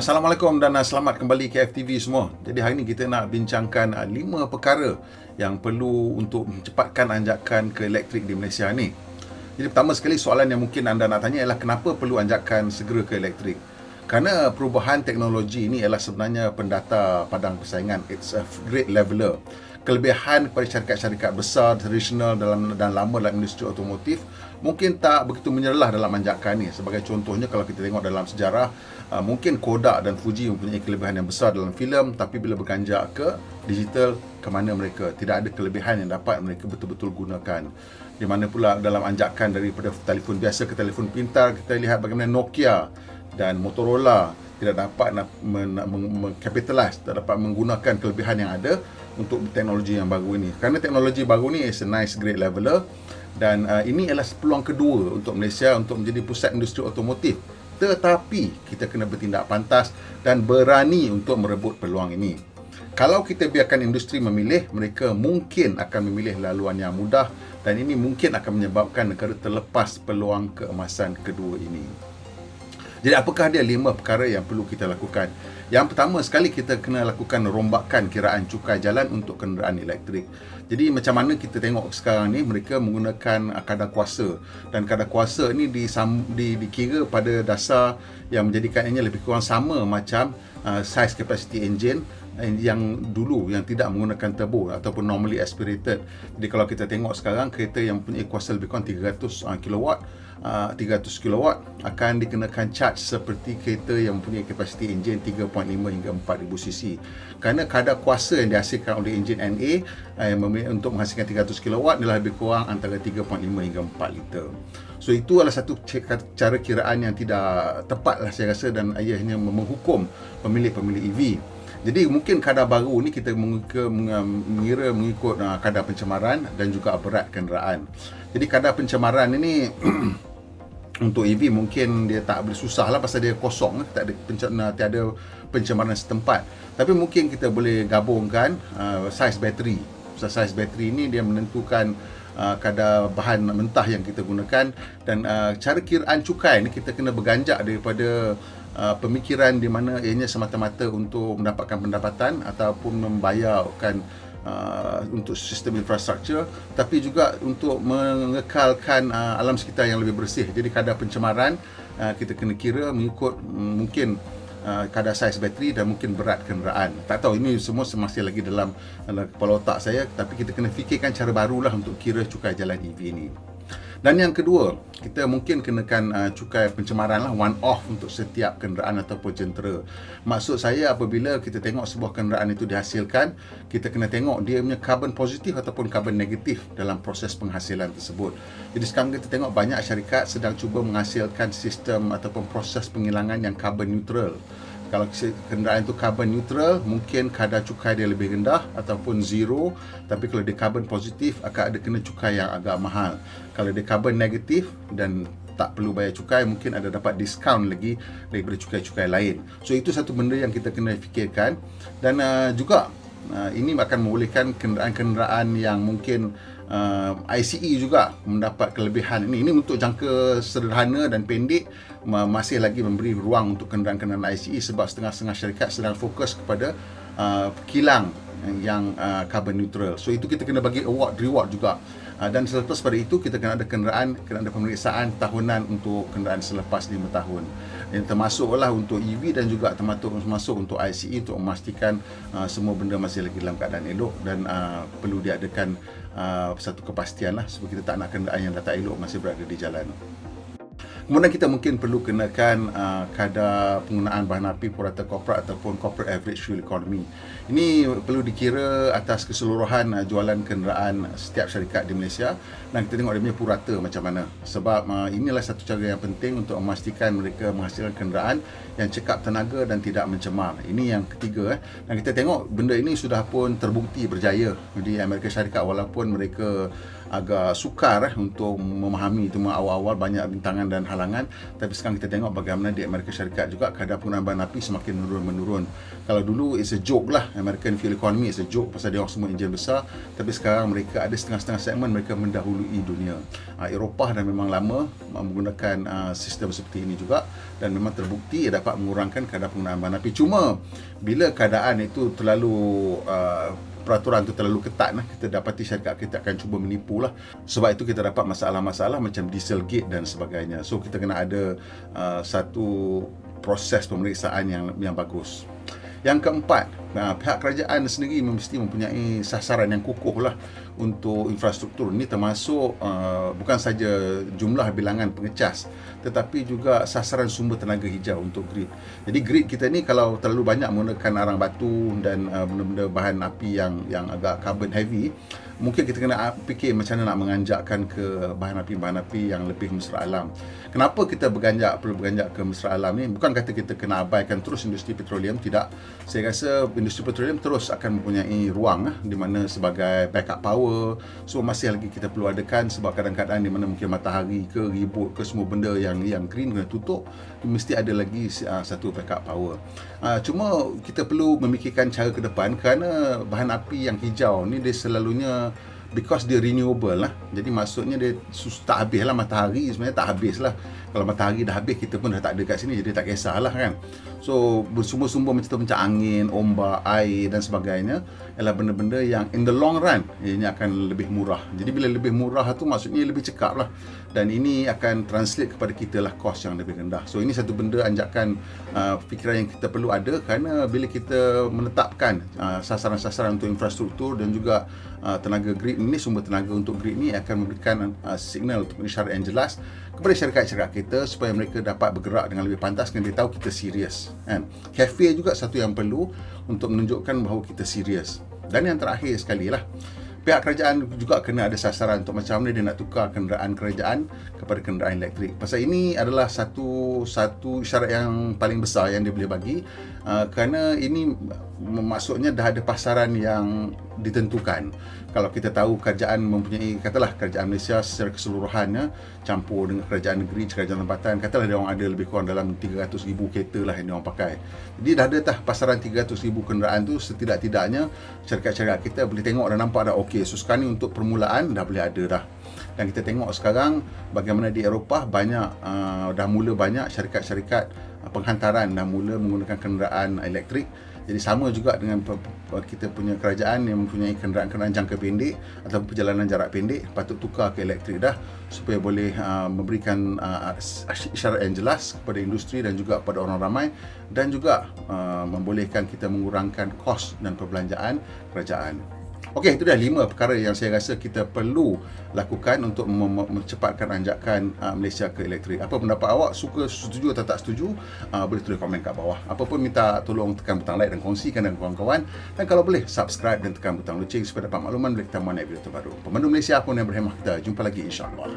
Assalamualaikum dan selamat kembali ke FTV semua. Jadi hari ini kita nak bincangkan 5 perkara yang perlu untuk mencepatkan anjakan ke elektrik di Malaysia ni. Jadi pertama sekali soalan yang mungkin anda nak tanya ialah kenapa perlu anjakan segera ke elektrik? Kerana perubahan teknologi ini ialah sebenarnya pendata padang persaingan. It's a great leveler. Kelebihan kepada syarikat-syarikat besar, tradisional dan lama dalam industri otomotif mungkin tak begitu menyerlah dalam anjakan ni. Sebagai contohnya, kalau kita tengok dalam sejarah, mungkin Kodak dan Fuji mempunyai kelebihan yang besar dalam filem, tapi bila berganjak ke digital, ke mana mereka? Tidak ada kelebihan yang dapat mereka betul-betul gunakan. Di mana pula dalam anjakan daripada telefon biasa ke telefon pintar, kita lihat bagaimana Nokia dan Motorola tidak dapat capitalize, tidak dapat menggunakan kelebihan yang ada untuk teknologi yang baru ini. Kerana teknologi baru ni is a nice great leveler, dan ini adalah peluang kedua untuk Malaysia untuk menjadi pusat industri otomotif. Tetapi kita kena bertindak pantas dan berani untuk merebut peluang ini. Kalau kita biarkan industri memilih, mereka mungkin akan memilih laluan yang mudah, dan ini mungkin akan menyebabkan negara terlepas peluang keemasan kedua ini. Jadi apakah dia 5 perkara yang perlu kita lakukan? Yang pertama sekali, kita kena lakukan rombakan kiraan cukai jalan untuk kenderaan elektrik. Jadi macam mana kita tengok sekarang ni, mereka menggunakan kadar kuasa, dan kadar kuasa ni dikira pada dasar yang menjadikannya lebih kurang sama macam size capacity engine yang dulu, yang tidak menggunakan turbo ataupun normally aspirated. Jadi kalau kita tengok sekarang, kereta yang punya kuasa lebih kurang 300 kilowatt, 300 kilowatt akan dikenakan charge seperti kereta yang mempunyai kapasiti enjin 3.5 hingga 4000 cc. Kerana kadar kuasa yang dihasilkan oleh enjin NA untuk menghasilkan 300 kilowatt adalah lebih kurang antara 3.5 hingga 4 liter. So itu adalah satu cara kiraan yang tidak tepat lah saya rasa, dan ianya menghukum pemilik-pemilik EV. Jadi mungkin kadar baru ni kita mengira mengikut kadar pencemaran dan juga berat kenderaan. Jadi kadar pencemaran ini untuk EV mungkin dia tak boleh susah lah pasal dia kosong, tak ada pencemaran setempat. Tapi mungkin kita boleh gabungkan saiz bateri. Saiz bateri ni dia menentukan kadar bahan mentah yang kita gunakan, dan cara kiraan cukai ni kita kena berganjak daripada pemikiran di mana ianya semata-mata untuk mendapatkan pendapatan ataupun membayarkan untuk sistem infrastruktur, tapi juga untuk mengekalkan alam sekitar yang lebih bersih. Jadi kadar pencemaran kita kena kira mengikut mungkin kadar saiz bateri dan mungkin berat kenderaan. Tak tahu, ini semua masih lagi dalam kepala otak saya, tapi kita kena fikirkan cara barulah untuk kira cukai jalan EV ni. Dan yang kedua, kita mungkin kenakan cukai pencemaran lah, one off untuk setiap kenderaan ataupun jentera. Maksud saya, apabila kita tengok sebuah kenderaan itu dihasilkan, kita kena tengok dia punya carbon positif ataupun carbon negatif dalam proses penghasilan tersebut. Jadi sekarang kita tengok banyak syarikat sedang cuba menghasilkan sistem ataupun proses penghilangan yang carbon neutral. Kalau kenderaan itu carbon neutral, mungkin kadar cukai dia lebih rendah ataupun zero. Tapi kalau dia carbon positif, akan ada kena cukai yang agak mahal. Kalau dia carbon negatif dan tak perlu bayar cukai, mungkin ada dapat diskaun lagi daripada cukai-cukai lain. So itu satu benda yang kita kena fikirkan. Dan juga ini akan membolehkan kenderaan-kenderaan yang mungkin ICE juga mendapat kelebihan ini. Ini untuk jangka sederhana dan pendek, masih lagi memberi ruang untuk kenderaan-kenderaan ICE, sebab setengah-setengah syarikat sedang fokus kepada kilang yang carbon neutral. So itu kita kena bagi award, reward juga. Dan selepas pada itu, kita kena ada pemeriksaan tahunan untuk kenderaan selepas 5 tahun. Yang termasuklah untuk EV dan juga termasuk untuk ICE, untuk memastikan semua benda masih lagi dalam keadaan elok, dan perlu diadakan satu kepastian lah, sebab kita tak nak kenderaan yang dah tak elok masih berada di jalan. Kemudian kita mungkin perlu kenakan kadar penggunaan bahan api purata korporat ataupun corporate average fuel economy. Ini perlu dikira atas keseluruhan jualan kenderaan setiap syarikat di Malaysia, dan kita tengok dia punya purata macam mana. Sebab inilah satu cara yang penting untuk memastikan mereka menghasilkan kenderaan yang cekap tenaga dan tidak mencemar. Ini yang ketiga. Dan kita tengok benda ini sudah pun terbukti berjaya di Amerika Syarikat, walaupun mereka agak sukar untuk memahami itu. Awal-awal banyak rintangan dan halangan, tapi sekarang kita tengok bagaimana di Amerika Syarikat juga kadar penggunaan bahan api semakin menurun. Kalau dulu it's a joke lah, American fuel economy is a joke pasal dia orang semua enjin besar, tapi sekarang mereka ada setengah-setengah segmen mereka mendahului dunia. Eropah dah memang lama menggunakan sistem seperti ini juga, dan memang terbukti dapat mengurangkan kadar penggunaan bahan api. Cuma bila keadaan itu terlalu peraturan itu terlalu ketat, kita dapati syarikat kita akan cuba menipu lah. Sebab itu kita dapat masalah-masalah macam Dieselgate dan sebagainya. So kita kena ada satu proses pemeriksaan yang bagus. Yang keempat, pihak kerajaan sendiri mesti mempunyai sasaran yang kukuh lah untuk infrastruktur. Ini termasuk bukan saja jumlah bilangan pengecas, tetapi juga sasaran sumber tenaga hijau untuk grid. Jadi grid kita ni kalau terlalu banyak menggunakan arang batu dan benda-benda bahan api yang agak carbon heavy, mungkin kita kena fikir macam mana nak menganjakkan ke bahan api yang lebih mesra alam. Kenapa kita perlu beranjak ke mesra alam ni? Bukan kata kita kena abaikan terus industri petroleum, tidak. Saya rasa industri petroleum terus akan mempunyai ruang di mana sebagai backup power. So masih lagi kita perlu adakan, sebab kadang-kadang di mana mungkin matahari ke ribut ke semua benda yang green kena tutup, mesti ada lagi satu backup power. Cuma kita perlu memikirkan cara ke depan, kerana bahan api yang hijau ni dia selalunya because dia renewable lah. Jadi maksudnya dia tak habis lah. Matahari sebenarnya tak habis lah. Kalau matahari dah habis, kita pun dah tak ada kat sini, jadi tak kisahlah kan. So bersumber-sumber macam angin, ombak, air dan sebagainya ialah benda-benda yang in the long run ini akan lebih murah. Jadi bila lebih murah tu maksudnya lebih cekap lah, dan ini akan translate kepada kita lah kos yang lebih rendah. So ini satu benda anjakan fikiran yang kita perlu ada, kerana bila kita menetapkan sasaran-sasaran untuk infrastruktur dan juga tenaga grid ini, sumber tenaga untuk grid ini akan memberikan signal untuk isyarat yang jelas kepada syarikat-syarikat kita supaya mereka dapat bergerak dengan lebih pantas, kerana dia tahu kita serius kan. Cafe juga satu yang perlu untuk menunjukkan bahawa kita serius. Dan yang terakhir sekali lah, pihak kerajaan juga kena ada sasaran untuk macam mana dia nak tukar kenderaan kerajaan kepada kenderaan elektrik. Pasal ini adalah satu isyarat yang paling besar yang dia boleh bagi, kerana ini maksudnya dah ada pasaran yang ditentukan. Kalau kita tahu kerajaan mempunyai, katalah kerajaan Malaysia secara keseluruhannya campur dengan kerajaan negeri, kerajaan tempatan, katalah dia orang ada lebih kurang dalam 300,000 kereta lah yang dia orang pakai. Jadi dah ada pasaran 300,000 kenderaan tu, setidak-tidaknya syarikat-syarikat kita boleh tengok dan nampak dah okey. So sekarang ni untuk permulaan dah boleh ada dah. Dan kita tengok sekarang bagaimana di Eropah dah mula banyak syarikat-syarikat penghantaran dah mula menggunakan kenderaan elektrik. Jadi sama juga dengan kita punya kerajaan yang mempunyai kenderaan-kenderaan jangka pendek atau perjalanan jarak pendek, patut tukar ke elektrik dah, supaya boleh memberikan isyarat yang jelas kepada industri dan juga kepada orang ramai, dan juga membolehkan kita mengurangkan kos dan perbelanjaan kerajaan. Okey, itu dah 5 perkara yang saya rasa kita perlu lakukan untuk memcepatkan anjakan Malaysia ke elektrik. Apa pendapat awak? Suka, setuju atau tak setuju? Boleh tulis komen kat bawah. Apa pun minta tolong tekan butang like dan kongsikan dengan kawan-kawan. Dan kalau boleh, subscribe dan tekan butang loceng supaya dapat makluman bila kita buat video terbaru. Pemandu Malaysia pun yang berhemah, kita jumpa lagi insya-Allah.